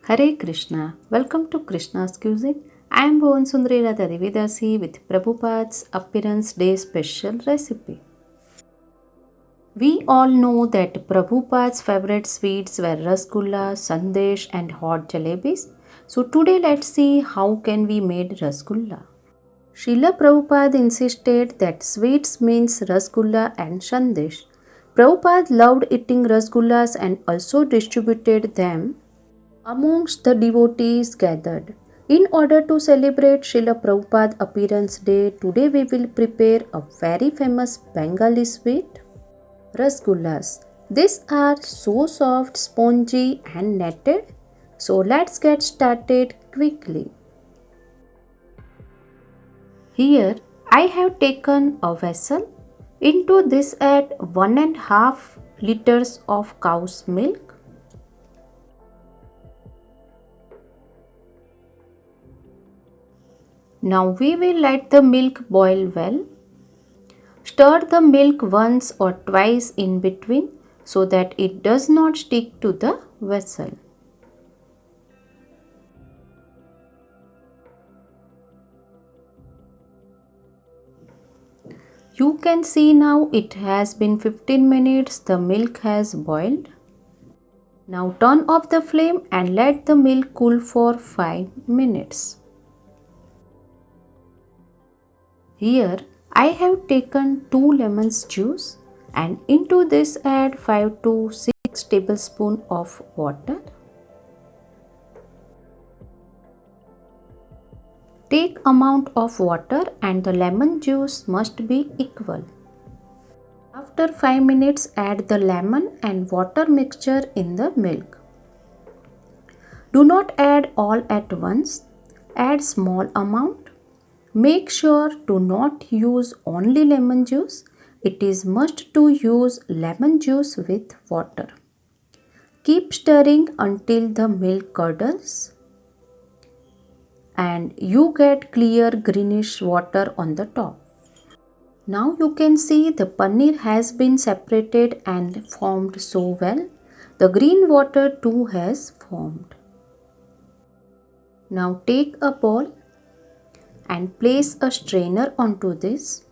Hare Krishna. Welcome to Krishna's Cuisine. I am Bhuvan Sundari Radha Devidasi with Prabhupada's Appearance Day special recipe. We all know that Prabhupada's favorite sweets were rasgulla, sandesh and hot jalebis. So today let's see how can we made rasgulla. Srila Prabhupada insisted that sweets means rasgulla and sandesh. Prabhupada loved eating rasgullas and also distributed them amongst the devotees gathered. In order to celebrate Srila Prabhupada Appearance Day, today we will prepare a very famous Bengali sweet, rasgullas. These are so soft, spongy and netted. So let's get started quickly. Here I have taken a vessel. Into this add 1.5 liters of cow's milk. Now we will let the milk boil well. Stir the milk once or twice in between so that it does not stick to the vessel. You can see now it has been 15 minutes the milk has boiled. Now turn off the flame and let the milk cool for 5 minutes. Here I have taken 2 lemons juice and into this add 5 to 6 tablespoons of water. Take amount of water and the lemon juice must be equal. After 5 minutes add the lemon and water mixture in the milk. Do not add all at once. Add small amount. Make sure to not use only lemon juice. It is must to use lemon juice with water. Keep stirring until the milk curdles and you get clear greenish water on the top. Now you can see the paneer has been separated and formed so well. The green water too has formed. Now take a bowl and place a strainer onto this.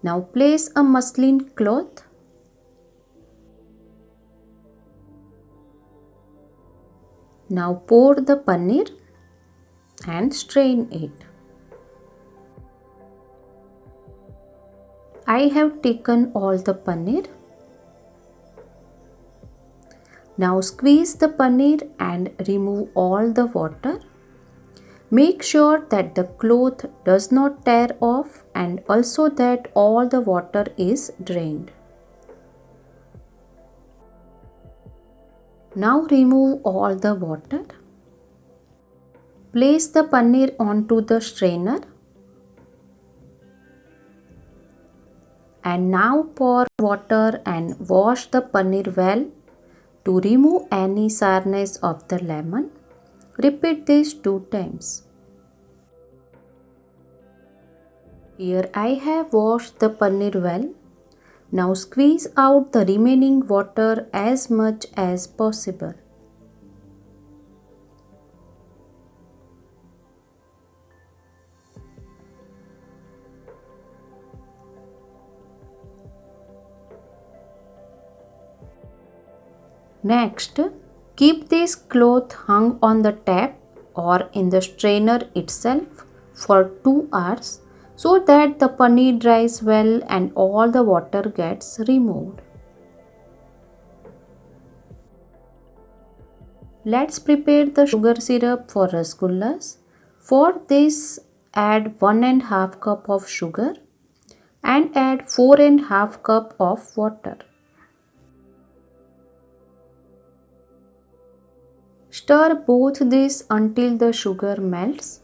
Now place a muslin cloth. Now pour the paneer and strain it. I have taken all the paneer. Now squeeze the paneer and remove all the water. Make sure that the cloth does not tear off and also that all the water is drained. Now remove all the water. Place the paneer onto the strainer and now pour water and wash the paneer well to remove any sourness of the lemon. Repeat this 2 times. Here I have washed the paneer well. Now squeeze out the remaining water as much as possible. Next, keep this cloth hung on the tap or in the strainer itself for 2 hours so that the paneer dries well and all the water gets removed. Let's prepare the sugar syrup for rasgullas. For this, add 1.5 cup of sugar and add 4.5 cup of water. Stir both these until the sugar melts.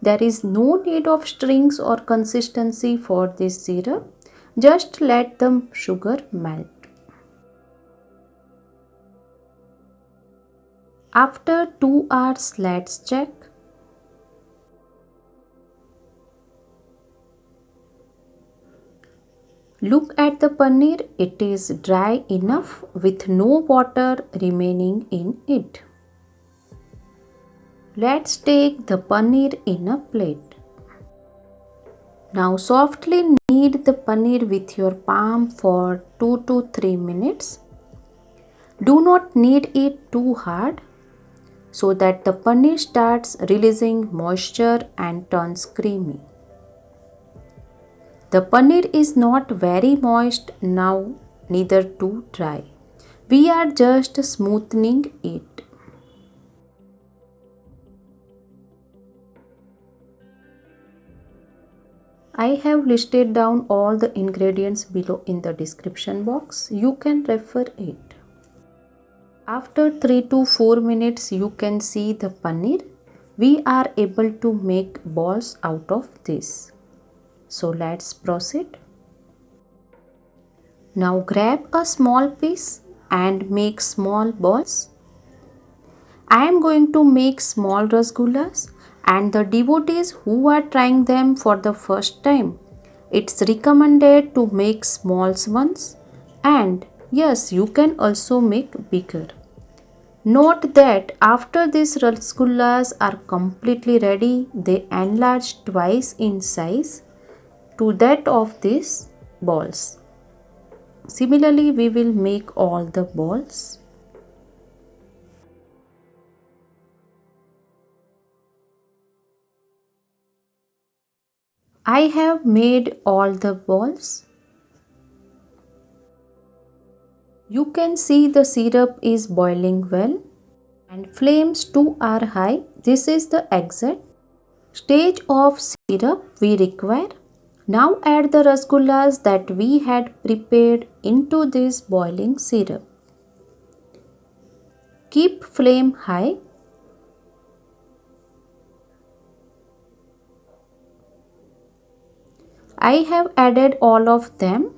There is no need of strings or consistency for this syrup. Just let the sugar melt. After 2 hours, let's check. Look at the paneer. It is dry enough with no water remaining in it. Let's take the paneer in a plate. Now softly knead the paneer with your palm for 2 to 3 minutes. Do not knead it too hard so that the paneer starts releasing moisture and turns creamy. The paneer is not very moist now, neither too dry. We are just smoothing it. I have listed down all the ingredients below in the description box. You can refer it. After 3 to 4 minutes, you can see the paneer. We are able to make balls out of this. So let's proceed. Now grab a small piece and make small balls. I am going to make small rasgullas, and the devotees who are trying them for the first time, it's recommended to make small ones, and yes, you can also make bigger. Note that after these rasgullas are completely ready, they enlarge twice in size to that of these balls. Similarly, we will make all the balls. I have made all the balls. You can see the syrup is boiling well and flames too are high. This is the exact stage of syrup we require. Now add the rasgullas that we had prepared into this boiling syrup. Keep flame high. I have added all of them.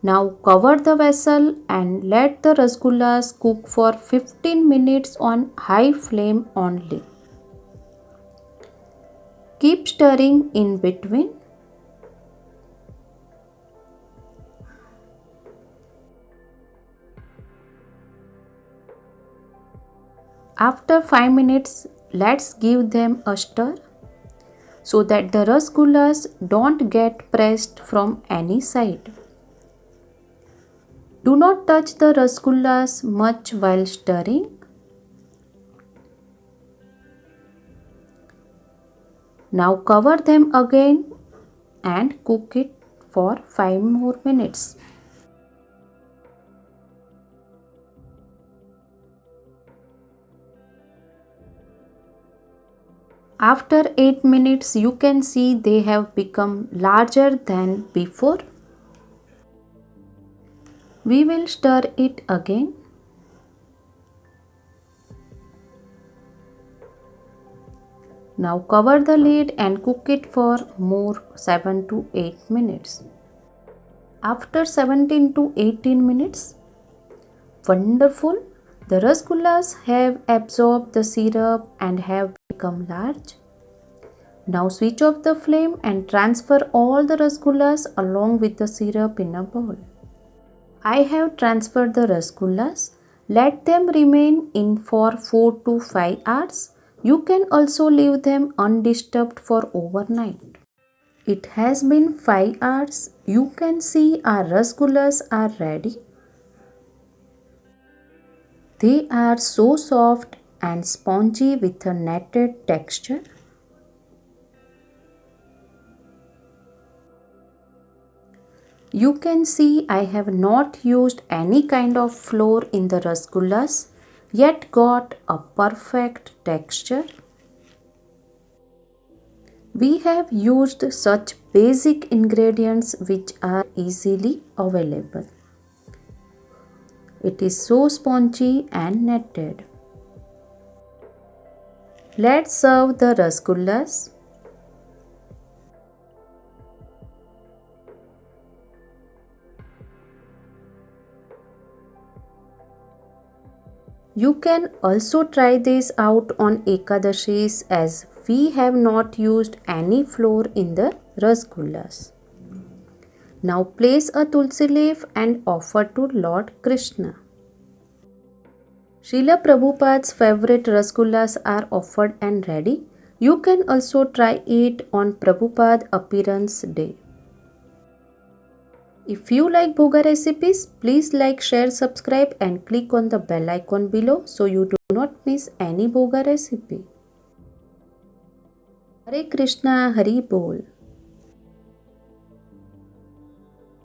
Now cover the vessel and let the rasgullas cook for 15 minutes on high flame only. Keep stirring in between. After 5 minutes, let's give them a stir so that the rasgullas don't get pressed from any side. Do not touch the rasgullas much while stirring. Now cover them again and cook it for 5 more minutes. After 8 minutes, you can see they have become larger than before. We will stir it again. Now cover the lid and cook it for more 7 to 8 minutes. After 17 to 18 minutes, wonderful, the rasgullas have absorbed the syrup and have become large. Now switch off the flame and transfer all the rasgullas along with the syrup in a bowl. I have transferred the rasgullas. Let them remain in for 4 to 5 hours. You can also leave them undisturbed for overnight. It has been 5 hours. You can see our rasgullas are ready. They are so soft and spongy with a netted texture. You can see I have not used any kind of flour in the rasgullas, yet got a perfect texture. We have used such basic ingredients which are easily available. It is so spongy and netted. Let's serve the rasgullas. You can also try this out on Ekadashis as we have not used any flour in the rasgullas. Now place a tulsi leaf and offer to Lord Krishna. Srila Prabhupada's favorite rasgullas are offered and ready. You can also try it on Prabhupada appearance day. If you like Bhoga recipes, please like, share, subscribe and click on the bell icon below so you do not miss any Bhoga recipe. Hare Krishna, Hari Bol.